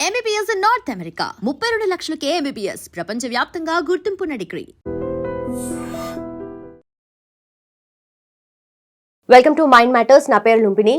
MBBS in North America 32 లక్షలకే MBBS ప్రపంచవ్యాప్తంగా గుర్తింపున్న డిగ్రీ. Welcome to mind matters. నా పేరు లుంపిని.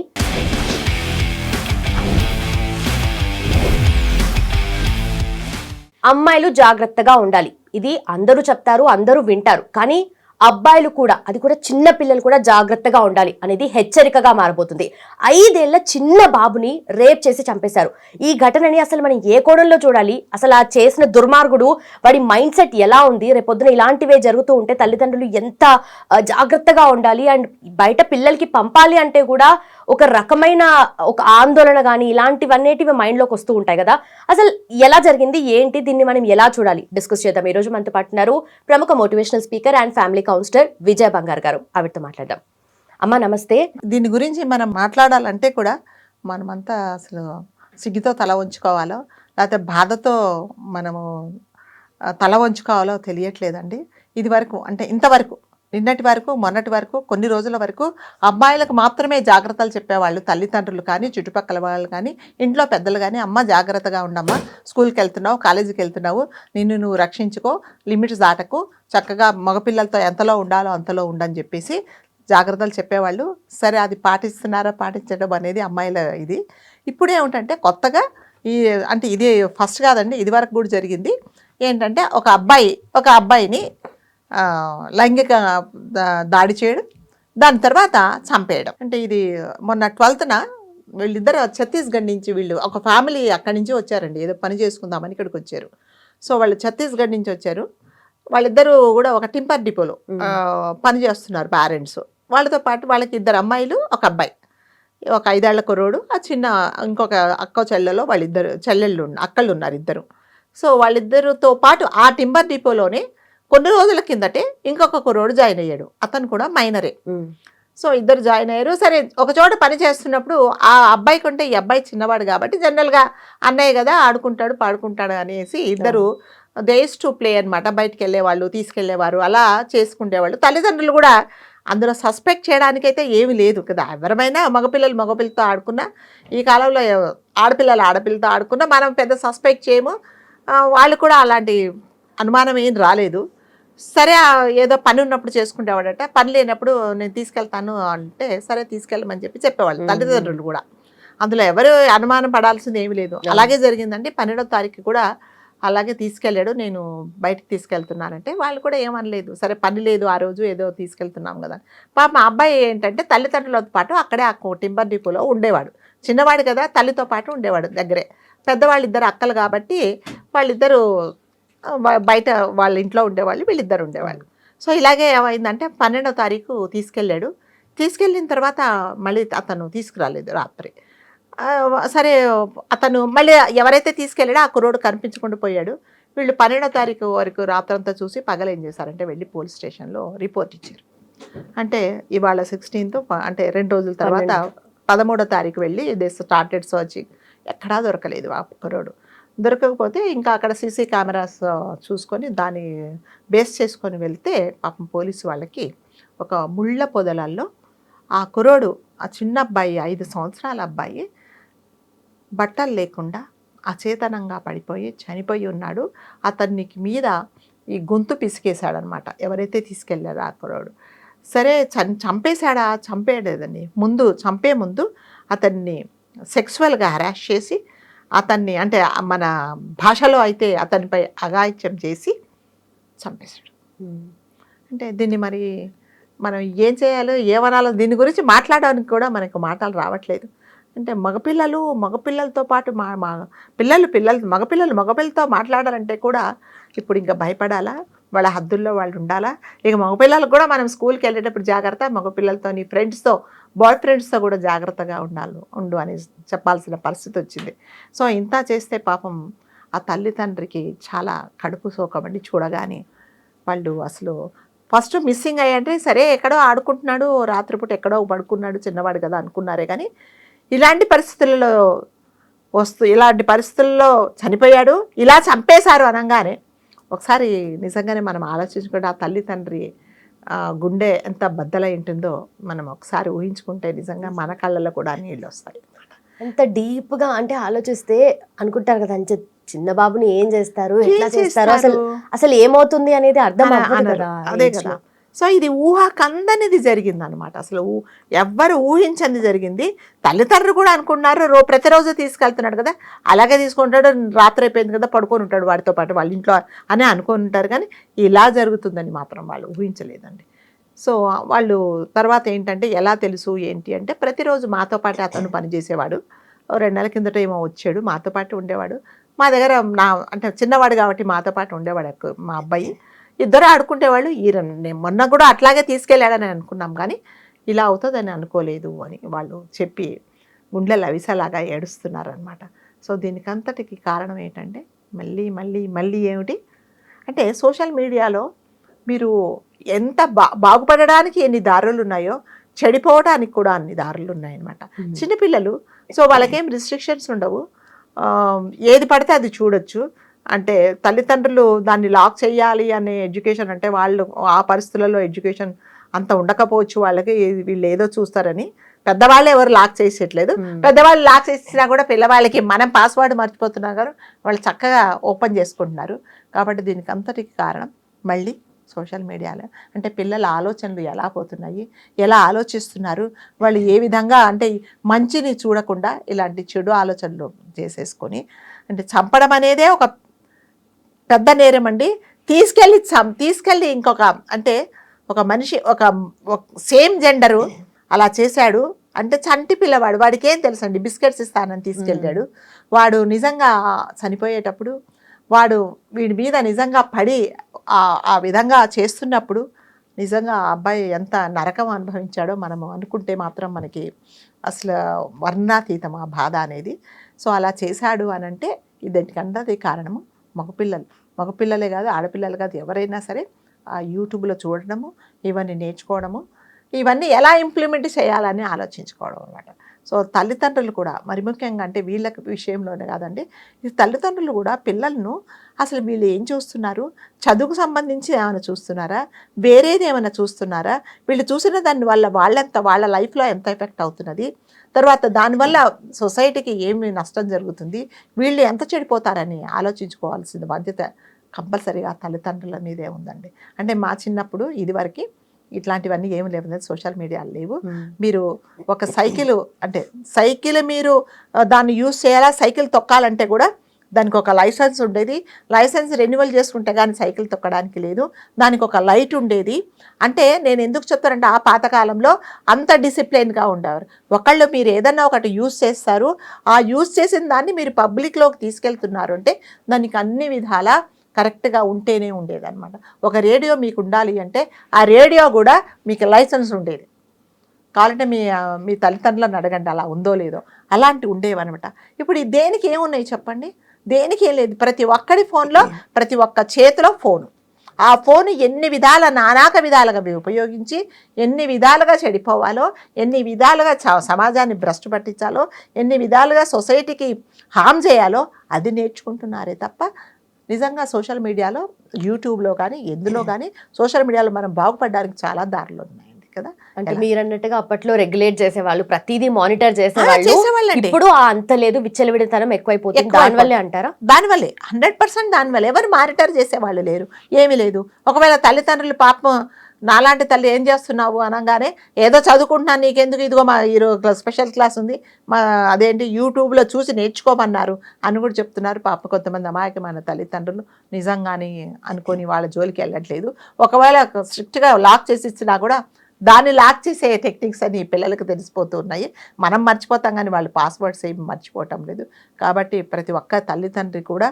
అమ్మాయిలు జాగ్రత్తగా ఉండాలి, ఇది అందరూ చెప్తారు, అందరూ వింటారు. కానీ అబ్బాయిలు కూడా, అది కూడా చిన్న పిల్లలు కూడా జాగ్రత్తగా ఉండాలి అనేది హెచ్చరికగా మారబోతుంది. 5 ఏళ్ల చిన్న బాబుని రేప్ చేసి చంపేశారు. ఈ ఘటనని అసలు మనం ఏ కోణంలో చూడాలి? అసలు ఆ చేసిన దుర్మార్గుడు, వాడి మైండ్ సెట్ ఎలా ఉంది? రేపొద్దున ఇలాంటివే జరుగుతూ ఉంటే తల్లిదండ్రులు ఎంత జాగ్రత్తగా ఉండాలి? అండ్ బయట పిల్లలకి పంపాలి అంటే కూడా ఒక రకమైన ఒక ఆందోళన కానీ ఇలాంటివన్నిటివి మైండ్లోకి వస్తూ ఉంటాయి కదా. అసలు ఎలా జరిగింది, ఏంటి, దీన్ని మనం ఎలా చూడాలి? డిస్కస్ చేద్దాం. ఈ రోజు మనతో పాటున్నారు ప్రముఖ motivational speaker and family counsellor Vijaya Bangar garu. ఆవిడతో మాట్లాడదాం. అమ్మా నమస్తే. దీని గురించి మనం మాట్లాడాలంటే కూడా మనమంతా అసలు సిగ్గుతో తల వంచుకోవాలో లేకపోతే బాధతో మనము తల వంచుకోవాలో తెలియట్లేదండి. ఇది వరకు అంటే ఇంతవరకు నిన్నటి వరకు మొన్నటి వరకు కొన్ని రోజుల వరకు అబ్బాయిలకు మాత్రమే జాగ్రత్తలు చెప్పేవాళ్ళు తల్లిదండ్రులు కానీ చుట్టుపక్కల వాళ్ళు కానీ ఇంట్లో పెద్దలు కానీ, అమ్మ జాగ్రత్తగా ఉండమ్మా, స్కూల్కి వెళ్తున్నావు, కాలేజీకి వెళ్తున్నావు, నిన్ను నువ్వు రక్షించుకో, లిమిట్స్ దాటకు, చక్కగా మగపిల్లలతో ఎంతలో ఉండాలో అంతలో ఉండని చెప్పేసి జాగ్రత్తలు చెప్పేవాళ్ళు. సరే, అది పాటిస్తున్నారా పాటించడం అనేది అమ్మాయిల ఇది. ఇప్పుడు ఏమిటంటే కొత్తగా అంటే ఇది ఫస్ట్ కాదండి, ఇది వరకు కూడా జరిగింది. ఏంటంటే ఒక అబ్బాయిని లైంగిక దాడి చేయడం, దాని తర్వాత చంపేయడం. అంటే ఇది మొన్న 12న వీళ్ళిద్దరు ఛత్తీస్గఢ్ నుంచి, వీళ్ళు ఒక ఫ్యామిలీ అక్కడి నుంచి వచ్చారండి, ఏదో పని చేసుకుందామని ఇక్కడికి వచ్చారు. సో వాళ్ళు ఛత్తీస్గఢ్ నుంచి వచ్చారు. వాళ్ళిద్దరూ కూడా ఒక టింపర్ డిపోలో పని చేస్తున్నారు పేరెంట్స్. వాళ్ళతో పాటు వాళ్ళకి 2 అమ్మాయిలు, ఒక అబ్బాయి, ఒక 5 ఏళ్ల కుర్రోడు, ఆ చిన్న ఇంకొక అక్క చెల్లెలో వాళ్ళిద్దరు అక్కళ్ళు ఉన్నారు 2. సో వాళ్ళిద్దరితో పాటు ఆ టింబర్ డిపోలోనే కొన్ని రోజుల కిందటే ఇంకొక కుర్రోడు జాయిన్ అయ్యాడు. అతను కూడా మైనరే. సో ఇద్దరు జాయిన్ అయ్యారు. సరే, ఒక చోట పని చేస్తున్నప్పుడు ఆ అబ్బాయి కంటే ఈ అబ్బాయి చిన్నవాడు కాబట్టి జనరల్గా అన్నయ్య కదా, ఆడుకుంటాడు పాడుకుంటాడు అనేసి ఇద్దరు దేస్ టు ప్లే అనమాట. బయటికి వెళ్ళేవాళ్ళు, తీసుకెళ్లేవారు, అలా చేసుకునేవాళ్ళు. తల్లిదండ్రులు కూడా అందులో సస్పెక్ట్ చేయడానికైతే ఏమీ లేదు కదా. ఎవరమైనా మగపిల్లలతో ఆడుకున్నా, ఈ కాలంలో ఆడపిల్లలతో ఆడుకున్నా మనం పెద్ద సస్పెక్ట్ చేయము. వాళ్ళు కూడా అలాంటి అనుమానం ఏం రాలేదు. సరే, ఏదో పని ఉన్నప్పుడు చేసుకుంటేవాడట, పని లేనప్పుడు నేను తీసుకెళ్తాను అంటే సరే తీసుకెళ్ళమని చెప్పేవాళ్ళు తల్లిదండ్రులు కూడా. అందులో ఎవరు అనుమానం పడాల్సింది ఏమీ లేదు. అలాగే జరిగిందండి. 12వ తారీఖు కూడా అలాగే తీసుకెళ్ళాడు. నేను బయటకు తీసుకెళ్తున్నానంటే వాళ్ళు కూడా ఏమనలేదు. సరే, పని లేదు ఆ రోజు, ఏదో తీసుకెళ్తున్నాం కదా. పాప మా అబ్బాయి ఏంటంటే తల్లిదండ్రులతో పాటు అక్కడే ఆ టింబర్ డిపోలో ఉండేవాడు. చిన్నవాడు కదా, తల్లితో పాటు ఉండేవాడు దగ్గరే. పెద్దవాళ్ళు 2 అక్కలు కాబట్టి వాళ్ళిద్దరూ బయట వాళ్ళ ఇంట్లో ఉండేవాళ్ళు, వీళ్ళిద్దరు ఉండేవాళ్ళు. సో ఇలాగే ఏమైందంటే 12వ తారీఖు తీసుకెళ్ళాడు. తీసుకెళ్ళిన తర్వాత మళ్ళీ అతను తీసుకురాలేదు రాత్రి. సరే, అతను మళ్ళీ ఎవరైతే తీసుకెళ్ళాడో ఆ కుర్రోడు కనిపించకుండా పోయాడు. వీళ్ళు 12వ తారీఖు వరకు రాత్రంతా చూసి పగలేం చేశారంటే వెళ్ళి పోలీస్ స్టేషన్లో రిపోర్ట్ ఇచ్చారు. అంటే ఇవాళ 16th, అంటే 2 రోజుల తర్వాత 13వ తారీఖు వెళ్ళి దే స్టార్టెడ్ సర్చింగ్. ఎక్కడా దొరకలేదు ఆ కుర్రోడు. దొరకకపోతే ఇంకా అక్కడ సీసీ కెమెరాస్ చూసుకొని దాన్ని బేస్ చేసుకొని వెళ్తే పాపం పోలీసు వాళ్ళకి ఒక ముళ్ళ పొదలల్లో ఆ కుర్రోడు, ఆ చిన్న అబ్బాయి, 5 సంవత్సరాల అబ్బాయి బట్టలు లేకుండా అచేతనంగా పడిపోయి చనిపోయి ఉన్నాడు. అతనికి మీద ఈ గొంతు పిసికేశాడనమాట ఎవరైతే తీసుకెళ్ళారో ఆ కుర్రోడు. సరే, చంపేశాడా? చంపేయలేదండి. చంపే ముందు అతన్ని సెక్సువల్గా హరాస్ చేసి, అతన్ని అంటే మన భాషలో అయితే అతనిపై అఘాయిత్యం చేసి చంపేశాడు. అంటే దీన్ని మరి మనం ఏం చేయాలో, ఏమనాలో, దీని గురించి మాట్లాడడానికి కూడా మనకు మాటలు రావట్లేదు. అంటే మగపిల్లలతో పాటు మగపిల్లలతో మాట్లాడాలంటే కూడా ఇప్పుడు ఇంకా భయపడాలా? వాళ్ళ హద్దుల్లో వాళ్ళు ఉండాలా? ఇక మగపిల్లలకు కూడా మనం స్కూల్కి వెళ్ళేటప్పుడు జాగ్రత్త, మగపిల్లలతో నీ ఫ్రెండ్స్తో, బాయ్ ఫ్రెండ్స్తో కూడా జాగ్రత్తగా ఉండు అని చెప్పాల్సిన పరిస్థితి వచ్చింది. సో ఇంత చేస్తే పాపం ఆ తల్లిదండ్రికి చాలా కడుపు సోకమండి చూడగానే. వాళ్ళు అసలు ఫస్ట్ మిస్సింగ్ అయ్యంటే సరే, ఎక్కడో ఆడుకుంటున్నాడు, రాత్రిపూట ఎక్కడో పడుకున్నాడు, చిన్నవాడు కదా అనుకున్నారే. కానీ ఇలాంటి పరిస్థితుల్లో చనిపోయాడు, ఇలా చంపేశారు అనగానే ఒకసారి నిజంగానే మనం ఆలోచించుకుంటే ఆ తల్లిదండ్రి గుండె ఎంత బద్దలై ఉంటుందో మనం ఒకసారి ఊహించుకుంటే నిజంగా మన కళ్ళల్లో కూడా నీళ్ళు వస్తాయి. అంత డీప్ గా అంటే ఆలోచిస్తే అనుకుంటారు కదా, అంతే చిన్న బాబుని ఏం చేస్తారు, ఎట్లా చేస్తారు, అసలు అసలు ఏమవుతుంది అనేది అర్థం అవ్వదు కదా. అదే కదా. సో ఇది ఊహాకందనిది జరిగింది అనమాట. అసలు ఎవ్వరు ఊహించింది జరిగింది. తల్లిదండ్రులు కూడా అనుకున్నారు ప్రతిరోజు తీసుకెళ్తున్నాడు కదా, అలాగే తీసుకుంటాడు, రాత్రి అయిపోయింది కదా పడుకొని ఉంటాడు వాడితో పాటు వాళ్ళ ఇంట్లో అని అనుకొని ఉంటారు. కానీ ఇలా జరుగుతుందని మాత్రం వాళ్ళు ఊహించలేదండి. సో వాళ్ళు తర్వాత ఏంటంటే ఎలా తెలుసు ఏంటి అంటే, ప్రతిరోజు మాతో పాటు అతను పనిచేసేవాడు. 2 నెలల కిందట ఏమో వచ్చాడు, మాతో పాటు ఉండేవాడు. మా దగ్గర అంటే చిన్నవాడు కాబట్టి మాతో పాటు ఉండేవాడు మా అబ్బాయి. ఇద్దరు ఆడుకుంటేవాళ్ళు. మొన్న కూడా అట్లాగే తీసుకెళ్ళాడని అనుకున్నాం, కానీ ఇలా అవుతుందని అనుకోలేదు అని వాళ్ళు చెప్పి గుండెలు అవిసలాగా ఏడుస్తున్నారనమాట. సో దీనికంతటికి కారణం ఏంటంటే మళ్ళీ మళ్ళీ మళ్ళీ ఏమిటి అంటే, సోషల్ మీడియాలో మీరు ఎంత బాగుపడడానికి ఎన్ని దారులు ఉన్నాయో, చెడిపోవడానికి కూడా అన్ని దారులు ఉన్నాయన్నమాట. చిన్నపిల్లలు, సో వాళ్ళకేం రిస్ట్రిక్షన్స్ ఉండవు, ఏది పడితే అది చూడొచ్చు. అంటే తల్లిదండ్రులు దాన్ని లాక్ చేయాలి అనే ఎడ్యుకేషన్, అంటే వాళ్ళు ఆ పరిస్థితులలో ఎడ్యుకేషన్ అంత ఉండకపోవచ్చు వాళ్ళకి, వీళ్ళు ఏదో చూస్తారని పెద్దవాళ్ళు ఎవరు లాక్ చేసేయట్లేదు. పెద్దవాళ్ళు లాక్ చేసినా కూడా పిల్లవాళ్ళకి మనం పాస్వర్డ్ మర్చిపోతున్నాం కానీ వాళ్ళు చక్కగా ఓపెన్ చేసుకుంటున్నారు. కాబట్టి దీనికి అంతటికి కారణం మళ్ళీ సోషల్ మీడియాలో. అంటే పిల్లల ఆలోచనలు ఎలా పోతున్నాయి, ఎలా ఆలోచిస్తున్నారు, వాళ్ళు ఏ విధంగా అంటే మంచిని చూడకుండా ఇలాంటి చెడు ఆలోచనలు చేసేసుకొని, అంటే చంపడం అనేదే ఒక పెద్ద నేరం అండి. తీసుకెళ్ళి ఇంకొక అంటే ఒక మనిషి ఒక సేమ్ జెండరు అలా చేశాడు అంటే చంటి పిల్లవాడు, వాడికి ఏం తెలుసండి, బిస్కెట్స్ ఇస్తానని తీసుకెళ్ళాడు. వాడు నిజంగా చనిపోయేటప్పుడు వాడు వీడి మీద నిజంగా పడి ఆ విధంగా చేస్తున్నప్పుడు నిజంగా ఆ అబ్బాయి ఎంత నరకం అనుభవించాడో మనము అనుకుంటే మాత్రం మనకి అసలు వర్ణాతీతం ఆ బాధ అనేది. సో అలా చేశాడు అని అంటే ఇదేంటికంటే కారణము మగపిల్లలే కాదు, ఆడపిల్లలు కాదు, ఎవరైనా సరే ఆ యూట్యూబ్లో చూడడము, ఇవన్నీ నేర్చుకోవడము, ఇవన్నీ ఎలా ఇంప్లిమెంట్ చేయాలని ఆలోచించుకోవడం అన్నమాట. సో తల్లిదండ్రులు కూడా మరి ముఖ్యంగా అంటే వీళ్ళకి విషయంలోనే కాదండి, ఈ తల్లిదండ్రులు కూడా పిల్లలను అసలు వీళ్ళు ఏం చూస్తున్నారు, చదువుకు సంబంధించి ఏమైనా చూస్తున్నారా, వేరేది ఏమైనా చూస్తున్నారా, వీళ్ళు చూసిన దాని వల్ల వాళ్ళ లైఫ్లో ఎంత ఎఫెక్ట్ అవుతున్నది, తర్వాత దానివల్ల సొసైటీకి ఏమి నష్టం జరుగుతుంది, వీళ్ళు ఎంత చెడిపోతారని ఆలోచించుకోవాల్సిన బాధ్యత కంపల్సరీగా తల్లిదండ్రుల మీదే ఉందండి. అంటే మా చిన్నప్పుడు ఇదివరకు ఇట్లాంటివన్నీ ఏమి లేవు, సోషల్ మీడియాలు లేవు. మీరు ఒక సైకిల్ మీరు దాన్ని యూజ్ చేయాలా, సైకిల్ తొక్కాలంటే కూడా దానికి ఒక లైసెన్స్ ఉండేది. లైసెన్స్ రెన్యువల్ చేసుకుంటే కానీ సైకిల్ తొక్కడానికి లేదు. దానికి ఒక లైట్ ఉండేది. అంటే నేను ఎందుకు చెప్తానంటే ఆ పాతకాలంలో అంత డిసిప్లిన్గా ఉండేవారు. ఒకళ్ళు మీరు ఏదన్నా ఒకటి యూజ్ చేస్తారు, ఆ యూజ్ చేసిన దాన్ని మీరు పబ్లిక్లోకి తీసుకెళ్తున్నారు అంటే దానికి అన్ని విధాలా కరెక్ట్గా ఉంటేనే ఉండేదన్నమాట. ఒక రేడియో మీకు ఉండాలి అంటే ఆ రేడియో కూడా మీకు లైసెన్స్ ఉండేది. కావాలంటే మీ తల్లిదండ్రులను అడగండి అలా ఉందో లేదో, అలాంటివి ఉండేవన్నమాట. ఇప్పుడు దేనికి ఏమున్నాయి చెప్పండి, దేనికి ఏం లేదు. ప్రతి ఒక్కడి ఫోన్లో, ప్రతి ఒక్క చేతిలో ఫోను. ఆ ఫోను ఎన్ని విధాల నానాక విధాలుగా ఉపయోగించి ఎన్ని విధాలుగా చెడిపోవాలో, ఎన్ని విధాలుగా సమాజాన్ని భ్రష్టు పట్టించాలో, ఎన్ని విధాలుగా సొసైటీకి హామ్ చేయాలో అది నేర్చుకుంటున్నారే తప్ప నిజంగా సోషల్ మీడియాలో, యూట్యూబ్లో కానీ ఎందులో కానీ సోషల్ మీడియాలో మనం బాగుపడడానికి చాలా దారులు ఉన్నాయండి కదా. అంటే మీరు అన్నట్టుగా అప్పట్లో రెగ్యులేట్ చేసేవాళ్ళు, ప్రతిదీ మానిటర్ చేసేవాళ్ళు. ఇప్పుడు అంత లేదు, విచ్చలవిడితనం ఎక్కువైపోతుంది. దానివల్లే అంటారా? దానివల్లే, 100% దానివల్ల. ఎవరు మానిటర్ చేసేవాళ్ళు లేరు, ఏమీ లేదు. ఒకవేళ తల్లిదండ్రులు పాపం నాలాంటి తల్లి ఏం చేస్తున్నావు అనగానే ఏదో చదువుకుంటున్నాను నీకెందుకు, ఇదిగో మా ఈరోజు స్పెషల్ క్లాస్ ఉంది, మా అదేంటి యూట్యూబ్లో చూసి నేర్చుకోమన్నారు అని కూడా చెప్తున్నారు. పాప కొంతమంది అమాయకమైన తల్లిదండ్రులు నిజంగానే అనుకొని వాళ్ళ జోలికి వెళ్ళట్లేదు. ఒకవేళ స్ట్రిక్ట్గా లాక్ చేసి ఇచ్చినా కూడా దాన్ని లాక్ చేసే టెక్నిక్స్ అని పిల్లలకు తెలిసిపోతున్నాయి. మనం మర్చిపోతాం కానీ వాళ్ళు పాస్వర్డ్స్ ఏమి మర్చిపోవటం లేదు. కాబట్టి ప్రతి ఒక్క తల్లిదండ్రి కూడా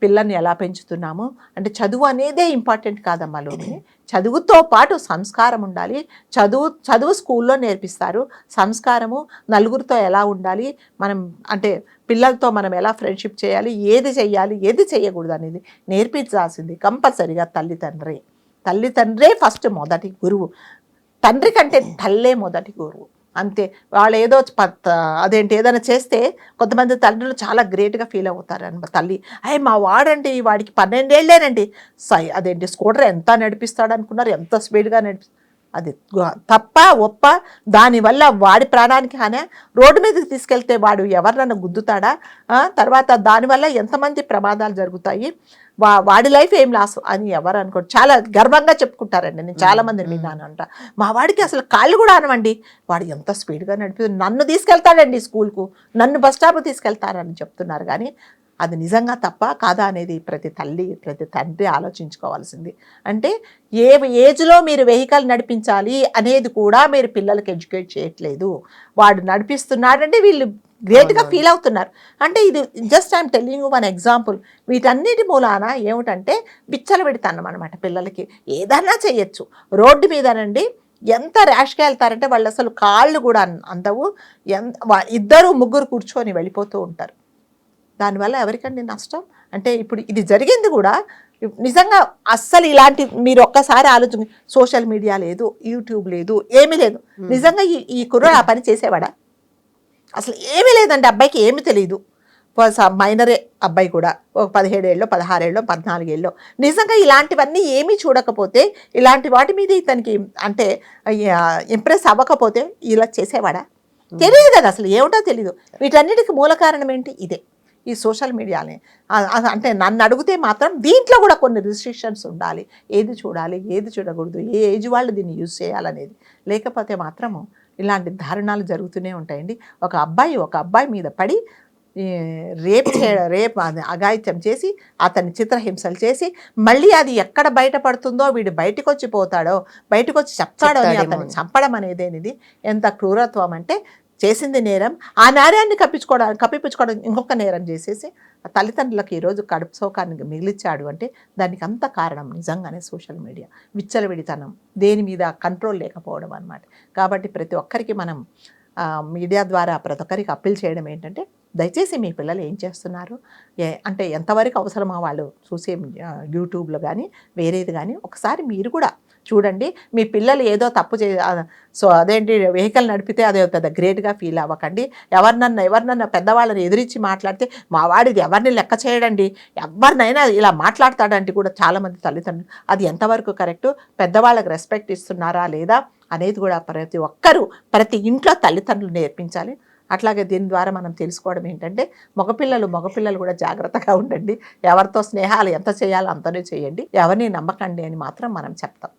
పిల్లల్ని ఎలా పెంచుతున్నాము అంటే చదువు అనేదే ఇంపార్టెంట్ కాదమ్మా. చదువుతో పాటు సంస్కారం ఉండాలి. చదువు స్కూల్లో నేర్పిస్తారు. సంస్కారము, నలుగురితో ఎలా ఉండాలి, మనం అంటే పిల్లలతో మనం ఎలా ఫ్రెండ్షిప్ చేయాలి, ఏది చెయ్యాలి ఏది చేయకూడదు అనేది నేర్పించాల్సింది కంపల్సరీగా తల్లిదండ్రే ఫస్ట్ మొదటి గురువు. తండ్రి కంటే తల్లే మొదటి గురువు. అంతే. వాళ్ళు ఏదో ఏదైనా చేస్తే కొంతమంది తండ్రులు చాలా గ్రేట్గా ఫీల్ అవుతారు అనమాట. తల్లి మా వాడండి, వాడికి 12 ఏళ్ళేనండి, స్కూటర్ ఎంత నడిపిస్తాడు అనుకున్నారు, ఎంత స్పీడ్గా అది తప్ప ఒప్ప, దానివల్ల వాడి ప్రాణానికి హాని. రోడ్డు మీదకి తీసుకెళ్తే వాడు ఎవరినన్నా గుద్దుతాడా? తర్వాత దానివల్ల ఎంతమంది ప్రమాదాలు జరుగుతాయి, వాడి లైఫ్ ఏం లాస్ అని ఎవరు అనుకోరు. చాలా గర్వంగా చెప్పుకుంటారండి. నేను చాలా మందిని విన్నాను అంట. మా వాడికి అసలు కాళ్ళు కూడా అనవండి, వాడు ఎంత స్పీడ్గా నడిపి నన్ను తీసుకెళ్తాడండి స్కూల్కు, నన్ను బస్ స్టాప్కి తీసుకెళ్తారని చెప్తున్నారు. కానీ అది నిజంగా తప్ప కాదా అనేది ప్రతి తల్లి ప్రతి తండ్రి ఆలోచించుకోవాల్సింది. అంటే ఏ ఏజ్లో మీరు వెహికల్ నడిపించాలి అనేది కూడా మీరు పిల్లలకి ఎడ్యుకేట్ చేయట్లేదు. వాడు నడిపిస్తున్నాడంటే వీళ్ళు గ్రేట్గా ఫీల్ అవుతున్నారు. అంటే ఇది just I'm telling you one example. వీటన్నిటి మూలాన ఏమిటంటే విచ్చలబెడతాను అనమాట. పిల్లలకి ఏదన్నా చేయొచ్చు. రోడ్డు మీదనండి ఎంత ర్యాష్గా వెళ్తారంటే వాళ్ళు అసలు కాళ్ళు కూడా అందవు. ఇద్దరు ముగ్గురు కూర్చొని వెళ్ళిపోతూ ఉంటారు. దానివల్ల ఎవరికండి నష్టం? అంటే ఇప్పుడు ఇది జరిగింది కూడా నిజంగా అస్సలు ఇలాంటి మీరు ఒక్కసారి ఆలోచించి, సోషల్ మీడియా లేదు, యూట్యూబ్ లేదు, ఏమీ లేదు. నిజంగా ఈ కుర్రాడు ఆ పని చేసేవాడా? అసలు ఏమీ లేదండి. అబ్బాయికి ఏమీ తెలియదు. మైనరే అబ్బాయి కూడా, ఒక 17 ఏళ్ళో 16 ఏళ్ళో 14 ఏళ్ళో. నిజంగా ఇలాంటివన్నీ ఏమీ చూడకపోతే, ఇలాంటి వాటి మీద ఇతనికి అంటే ఇంప్రెస్ అవ్వకపోతే ఇలా చేసేవాడా? తెలియదు కదా, అసలు ఏమిటో తెలియదు. వీటన్నిటికి మూల కారణం ఏంటి? ఇదే ఈ సోషల్ మీడియానే. అంటే నన్ను అడిగితే మాత్రం దీంట్లో కూడా కొన్ని రిస్ట్రిక్షన్స్ ఉండాలి. ఏది చూడాలి, ఏది చూడకూడదు, ఏ ఏజ్ వాళ్ళు దీన్ని యూజ్ చేయాలనేది. లేకపోతే మాత్రము ఇలాంటి దారుణాలు జరుగుతూనే ఉంటాయండి. ఒక అబ్బాయి మీద పడి రేప్ అఘాయిత్యం చేసి అతన్ని చిత్రహింసలు చేసి మళ్ళీ అది ఎక్కడ బయటపడుతుందో, వీడు బయటకు వచ్చి పోతాడో, బయటకు వచ్చి చెప్తాడో అని అతన్ని చంపడం అనేది ఎంత క్రూరత్వం అంటే, చేసింది నేరం, ఆ నేరాన్ని కప్పిపుచ్చుకోవడం ఇంకొక నేరం చేసేసి తల్లిదండ్రులకు ఈరోజు కడుపు సోకాన్ని మిగిలిచ్చాడు. అంటే దానికి అంత కారణం నిజంగానే సోషల్ మీడియా. విచ్చలవిడితనం, దేని మీద కంట్రోల్ లేకపోవడం అన్నమాట. కాబట్టి ప్రతి ఒక్కరికి మనం మీడియా ద్వారా ప్రతి ఒక్కరికి అప్పీల్ చేయడం ఏంటంటే, దయచేసి మీ పిల్లలు ఏం చేస్తున్నారు, అంటే ఎంతవరకు అవసరమో వాళ్ళు చూసే యూట్యూబ్లో కానీ వేరేది కానీ ఒకసారి మీరు కూడా చూడండి. మీ పిల్లలు ఏదో తప్పు సో అదేంటి వెహికల్ నడిపితే అదే పెద్ద గ్రేట్గా ఫీల్ అవ్వకండి. ఎవరినన్నా పెద్దవాళ్ళని ఎదిరించి మాట్లాడితే, మా వాడిది ఎవరిని లెక్క చేయడండి, ఎవరినైనా ఇలా మాట్లాడతాడంటే కూడా చాలామంది తల్లిదండ్రులు అది ఎంతవరకు కరెక్టు, పెద్దవాళ్ళకి రెస్పెక్ట్ ఇస్తున్నారా లేదా అనేది కూడా ప్రతి ఒక్కరూ ప్రతి ఇంట్లో తల్లిదండ్రులు నేర్పించాలి. అట్లాగే దీని ద్వారా మనం తెలుసుకోవడం ఏంటంటే, మగపిల్లలు కూడా జాగ్రత్తగా ఉండండి. ఎవరితో స్నేహాలు ఎంత చేయాలో అంతనే చేయండి, ఎవరిని నమ్మకండి అని మాత్రం మనం చెప్తాం.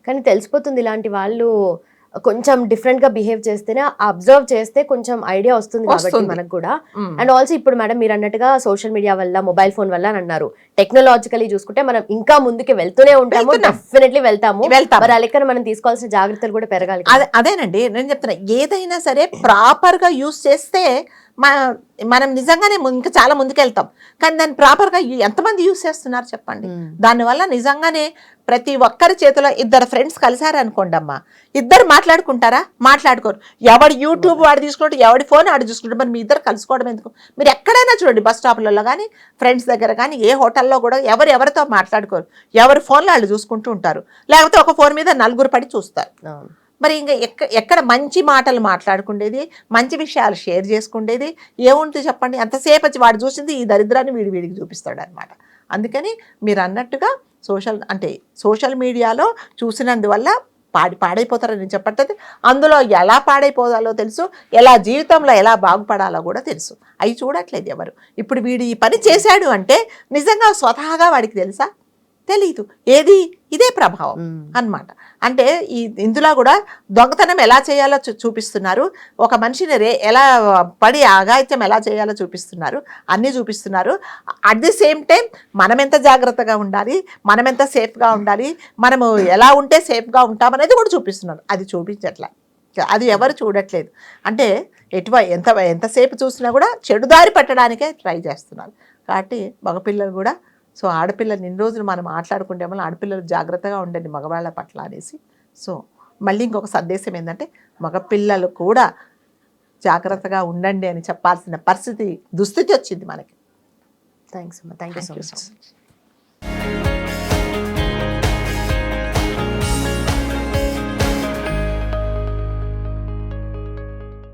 కానీ తెలిసిపోతుంది ఇలాంటి వాళ్ళు కొంచెం డిఫరెంట్ గా బిహేవ్ చేస్తేనే, అబ్జర్వ్ చేస్తే కొంచెం ఐడియా వస్తుంది కాబట్టి మనకు కూడా. అండ్ ఆల్సో ఇప్పుడు మేడం మీరు అన్నట్టుగా సోషల్ మీడియా వల్ల, మొబైల్ ఫోన్ వల్ల అని అన్నారు, టెక్నాలజికలీ చూసుకుంటే మనం ఇంకా ముందుకి వెళ్తూనే ఉంటాము, డెఫినెట్లీ వెళ్తాము. మరి ఆ లెక్కన మనం తీసుకోవాల్సిన జాగ్రత్తలు కూడా పెరగాలి. అదేనండి నేను చెప్తున్నా. ఏదైనా సరే ప్రాపర్ గా యూజ్ చేస్తే మనం నిజంగానే ఇంకా చాలా ముందుకెళ్తాం. కానీ దాన్ని ప్రాపర్గా ఎంతమంది యూజ్ చేస్తున్నారు చెప్పండి. దానివల్ల నిజంగానే ప్రతి ఒక్కరి చేతిలో ఇద్దరు ఫ్రెండ్స్ కలిసారనుకోండి అమ్మా, ఇద్దరు మాట్లాడుకుంటారా? మాట్లాడుకోరు. ఎవడు యూట్యూబ్ వాడు తీసుకుంటాడు, ఎవడి ఫోన్ ఆడు చూసుకుంటాడు. మరి మీ ఇద్దరు కలుసుకోవడం ఎందుకు? మీరు ఎక్కడైనా చూడండి, బస్ స్టాప్లలో కానీ ఫ్రెండ్స్ దగ్గర కానీ ఏ హోటల్లో కూడా ఎవరితో మాట్లాడుకోరు. ఎవరి ఫోన్లో వాళ్ళు చూసుకుంటూ ఉంటారు. లేకపోతే ఒక ఫోన్ మీద నలుగురు పడి చూస్తారు. మరి ఇంకా ఎక్కడ మంచి మాటలు మాట్లాడుకుండేది, మంచి విషయాలు షేర్ చేసుకుండేది ఏముంటుంది చెప్పండి? అంతసేపు వచ్చి వాడు చూసింది ఈ దరిద్రాన్ని వీడికి చూపిస్తాడు అనమాట. అందుకని మీరు అన్నట్టుగా సోషల్ మీడియాలో చూసినందువల్ల పాడైపోతారని చెప్పట్లేదు. అందులో ఎలా పాడైపోవాలో తెలుసు, ఎలా జీవితంలో ఎలా బాగుపడాలో కూడా తెలుసు. అవి చూడట్లేదు ఎవరు. ఇప్పుడు వీడు ఈ పని చేశాడు అంటే నిజంగా స్వతహాగా వాడికి తెలుసా? తెలీదు. ఏది ఇదే ప్రభావం అన్నమాట. అంటే ఇందులో కూడా దొంగతనం ఎలా చేయాలో చూపిస్తున్నారు, ఒక మనిషిని ఎలా పడి అఘాయిత్యం ఎలా చేయాలో చూపిస్తున్నారు, అన్నీ చూపిస్తున్నారు. అట్ ది సేమ్ టైం మనం ఎంత జాగ్రత్తగా ఉండాలి, మనం ఎంత సేఫ్గా ఉండాలి, మనము ఎలా ఉంటే సేఫ్గా ఉంటామనేది కూడా చూపిస్తున్నారు. అది చూపించట్లే, అది ఎవరు చూడట్లేదు. అంటే ఎంతసేపు చూసినా కూడా చెడుదారి పట్టడానికే ట్రై చేస్తున్నారు. కాబట్టి మగపిల్లలు కూడా, సో ఆడపిల్లలు ఇన్ని రోజులు మనం మాట్లాడుకుంటే వల్ల ఆడపిల్లలు జాగ్రత్తగా ఉండండి మగవాళ్ళ పట్ల అనేసి. సో మళ్ళీ ఇంకొక సందేశం ఏంటంటే, మగపిల్లలు కూడా జాగ్రత్తగా ఉండండి అని చెప్పాల్సిన దుస్థితి వచ్చింది మనకి. థ్యాంక్స్ అమ్మా, థ్యాంక్ యూ సో మచ్.